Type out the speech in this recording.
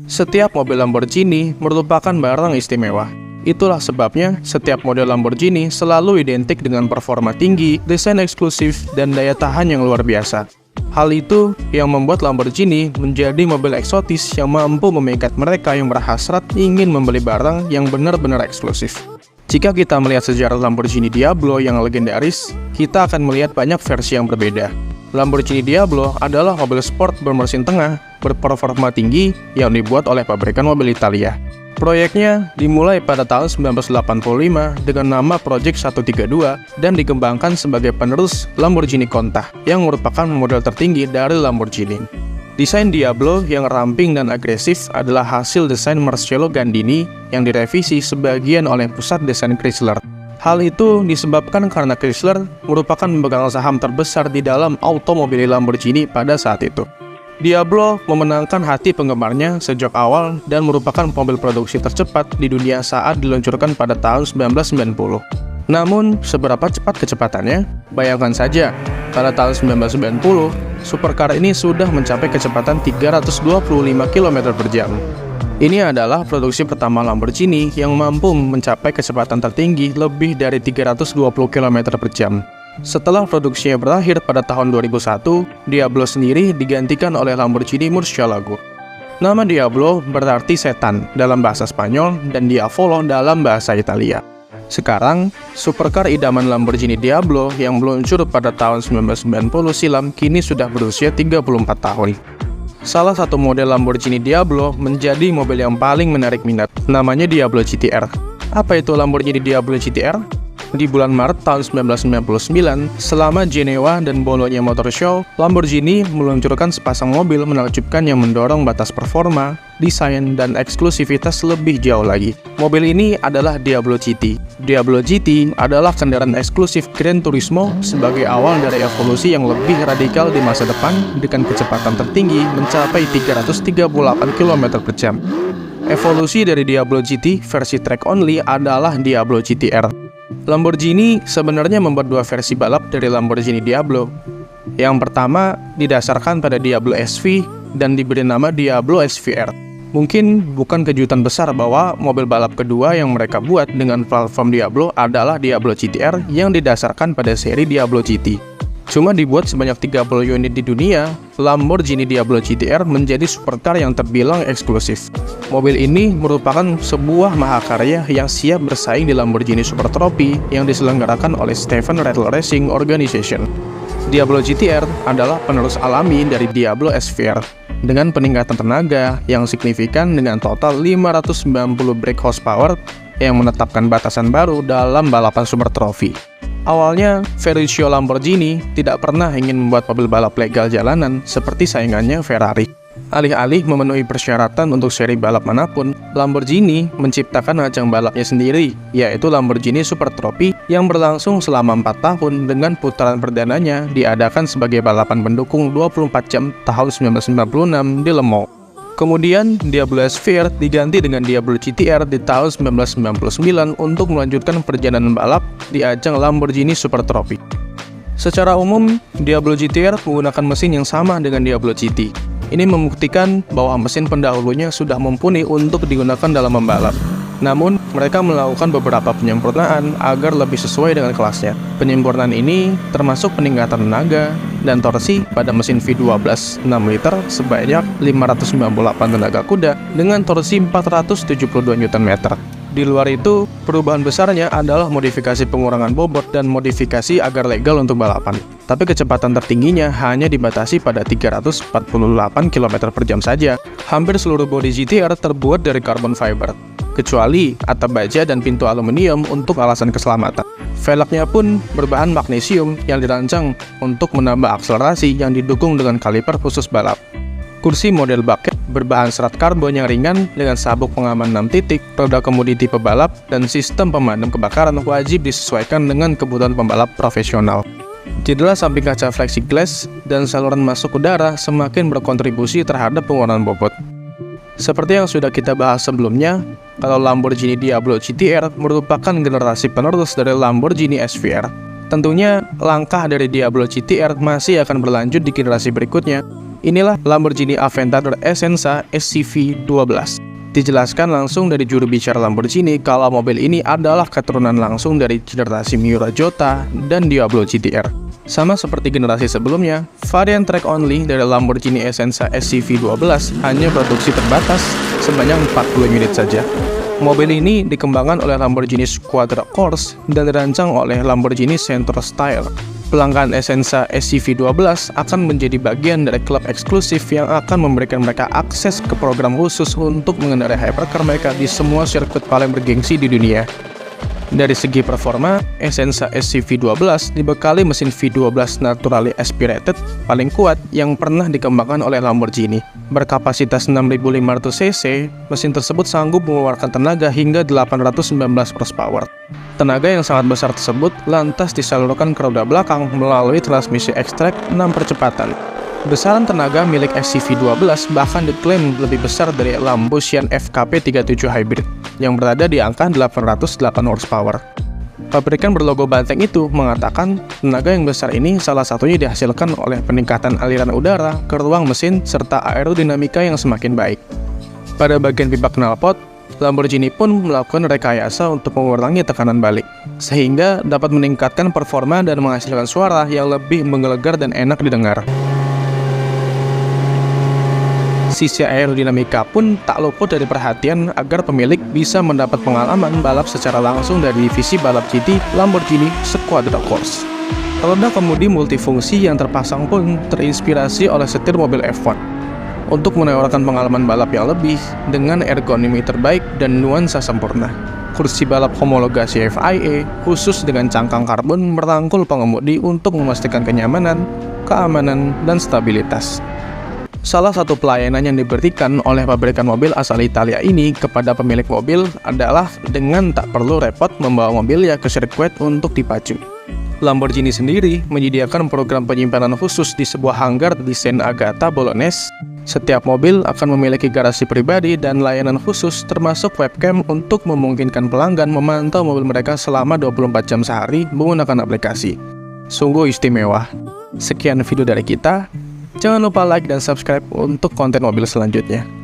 Setiap mobil Lamborghini merupakan barang istimewa. Itulah sebabnya setiap model Lamborghini selalu identik dengan performa tinggi, desain eksklusif, dan daya tahan yang luar biasa. Hal itu yang membuat Lamborghini menjadi mobil eksotis yang mampu memikat mereka yang berhasrat ingin membeli barang yang benar-benar eksklusif. Jika kita melihat sejarah Lamborghini Diablo yang legendaris, kita akan melihat banyak versi yang berbeda. Lamborghini Diablo adalah mobil sport bermesin tengah, berperforma tinggi yang dibuat oleh pabrikan mobil Italia. Proyeknya dimulai pada tahun 1985 dengan nama Project 132 dan dikembangkan sebagai penerus Lamborghini Countach yang merupakan model tertinggi dari Lamborghini. Desain Diablo yang ramping dan agresif adalah hasil desain Marcello Gandini yang direvisi sebagian oleh pusat desain Chrysler. Hal itu disebabkan karena Chrysler merupakan pemegang saham terbesar di dalam automobil Lamborghini pada saat itu. Diablo memenangkan hati penggemarnya sejak awal dan merupakan mobil produksi tercepat di dunia saat diluncurkan pada tahun 1990. Namun, seberapa cepat kecepatannya? Bayangkan saja, pada tahun 1990, supercar ini sudah mencapai kecepatan 325 km per jam. Ini adalah produksi pertama Lamborghini yang mampu mencapai kecepatan tertinggi lebih dari 320 km per jam. Setelah produksinya berakhir pada tahun 2001, Diablo sendiri digantikan oleh Lamborghini Murcielago. Nama Diablo berarti setan dalam bahasa Spanyol dan Diavolo dalam bahasa Italia. Sekarang, supercar idaman Lamborghini Diablo yang meluncur pada tahun 1990 silam kini sudah berusia 34 tahun. Salah satu model Lamborghini Diablo menjadi mobil yang paling menarik minat, namanya Diablo GTR. Apa itu Lamborghini Diablo GTR? Di bulan Maret tahun 1999, selama Jenewa dan Bologna Motor Show, Lamborghini meluncurkan sepasang mobil menakjubkan yang mendorong batas performa, desain, dan eksklusivitas lebih jauh lagi. Mobil ini adalah Diablo GT. Diablo GT adalah kendaraan eksklusif Gran Turismo sebagai awal dari evolusi yang lebih radikal di masa depan dengan kecepatan tertinggi mencapai 338 km per jam. Evolusi dari Diablo GT versi track only adalah Diablo GTR. Lamborghini sebenarnya membuat dua versi balap dari Lamborghini Diablo. Yang pertama didasarkan pada Diablo SV dan diberi nama Diablo SVR. Mungkin bukan kejutan besar bahwa mobil balap kedua yang mereka buat dengan platform Diablo adalah Diablo GTR yang didasarkan pada seri Diablo GT. Cuma dibuat sebanyak 30 unit di dunia, Lamborghini Diablo GTR menjadi supercar yang terbilang eksklusif. Mobil ini merupakan sebuah mahakarya yang siap bersaing di Lamborghini Super Trophy yang diselenggarakan oleh Stephen Rattle Racing Organization. Diablo GTR adalah penerus alami dari Diablo SVR dengan peningkatan tenaga yang signifikan dengan total 590 brake horsepower yang menetapkan batasan baru dalam balapan Super Trophy. Awalnya, Ferruccio Lamborghini tidak pernah ingin membuat mobil balap legal jalanan seperti saingannya Ferrari. Alih-alih memenuhi persyaratan untuk seri balap manapun, Lamborghini menciptakan ajang balapnya sendiri, yaitu Lamborghini Super Trophy yang berlangsung selama 4 tahun dengan putaran perdananya diadakan sebagai balapan pendukung 24 jam tahun 1996 di Le Mans. Kemudian, Diablo SVR diganti dengan Diablo GTR di tahun 1999 untuk melanjutkan perjalanan balap di ajang Lamborghini Super Trophy. Secara umum, Diablo GTR menggunakan mesin yang sama dengan Diablo GT. Ini membuktikan bahwa mesin pendahulunya sudah mumpuni untuk digunakan dalam membalap. Namun, mereka melakukan beberapa penyempurnaan agar lebih sesuai dengan kelasnya. Penyempurnaan ini termasuk peningkatan tenaga dan torsi pada mesin V12 6 liter sebanyak 598 tenaga kuda dengan torsi 472 Nm. Di luar itu, perubahan besarnya adalah modifikasi pengurangan bobot dan modifikasi agar legal untuk balapan. Tapi kecepatan tertingginya hanya dibatasi pada 348 km per jam saja. Hampir seluruh bodi GTR terbuat dari carbon fiber, kecuali atap baja dan pintu aluminium untuk alasan keselamatan. Velgnya pun berbahan magnesium yang dirancang untuk menambah akselerasi yang didukung dengan kaliper khusus balap. Kursi model bucket berbahan serat karbon yang ringan dengan sabuk pengaman 6 titik, roda kemudi tipe balap, dan sistem pemadam kebakaran wajib disesuaikan dengan kebutuhan pembalap profesional. Jendela samping kaca plexiglass dan saluran masuk udara semakin berkontribusi terhadap pengurangan bobot. Seperti yang sudah kita bahas sebelumnya, kalau Lamborghini Diablo GTR merupakan generasi penerus dari Lamborghini SVR. Tentunya, langkah dari Diablo GTR masih akan berlanjut di generasi berikutnya. Inilah Lamborghini Aventador Essenza SCV 12. Dijelaskan langsung dari juru bicara Lamborghini kalau mobil ini adalah keturunan langsung dari generasi Miura Jota dan Diablo GTR. Sama seperti generasi sebelumnya, varian track only dari Lamborghini Essenza SCV 12 hanya produksi terbatas sebanyak 40 unit saja. Mobil ini dikembangkan oleh Lamborghini Squadra Corse dan dirancang oleh Lamborghini Centro Style. Pelanggan Essenza SCV 12 akan menjadi bagian dari klub eksklusif yang akan memberikan mereka akses ke program khusus untuk mengendarai hypercar mereka di semua sirkuit paling bergengsi di dunia. Dari segi performa, Essenza SCV 12 dibekali mesin V12 naturally aspirated paling kuat yang pernah dikembangkan oleh Lamborghini. Berkapasitas 6.500 cc, mesin tersebut sanggup mengeluarkan tenaga hingga 819 horsepower. Tenaga yang sangat besar tersebut lantas disalurkan ke roda belakang melalui transmisi X-Track 6 percepatan. Besaran tenaga milik SCV 12 bahkan diklaim lebih besar dari Lambo Sian FKP 37 Hybrid yang berada di angka 808 horsepower. Pabrikan berlogo banteng itu mengatakan tenaga yang besar ini salah satunya dihasilkan oleh peningkatan aliran udara ke ruang mesin serta aerodinamika yang semakin baik. Pada bagian pipa knalpot, Lamborghini pun melakukan rekayasa untuk mengurangi tekanan balik, sehingga dapat meningkatkan performa dan menghasilkan suara yang lebih menggelegar dan enak didengar. Sisi aerodinamika pun tak luput dari perhatian agar pemilik bisa mendapat pengalaman balap secara langsung dari divisi balap GT Lamborghini Squadra Corse. Roda kemudi multifungsi yang terpasang pun terinspirasi oleh setir mobil F1 untuk menawarkan pengalaman balap yang lebih dengan ergonomi terbaik dan nuansa sempurna. Kursi balap homologasi FIA khusus dengan cangkang karbon merangkul pengemudi untuk memastikan kenyamanan, keamanan, dan stabilitas. Salah satu pelayanan yang diberikan oleh pabrikan mobil asal Italia ini kepada pemilik mobil adalah dengan tak perlu repot membawa mobilnya ke sirkuit untuk dipacu. Lamborghini sendiri menyediakan program penyimpanan khusus di sebuah hanggar di San Agata Bolognese. Setiap mobil akan memiliki garasi pribadi dan layanan khusus termasuk webcam untuk memungkinkan pelanggan memantau mobil mereka selama 24 jam sehari menggunakan aplikasi. Sungguh istimewa. Sekian video dari kita. Jangan lupa like dan subscribe untuk konten mobil selanjutnya.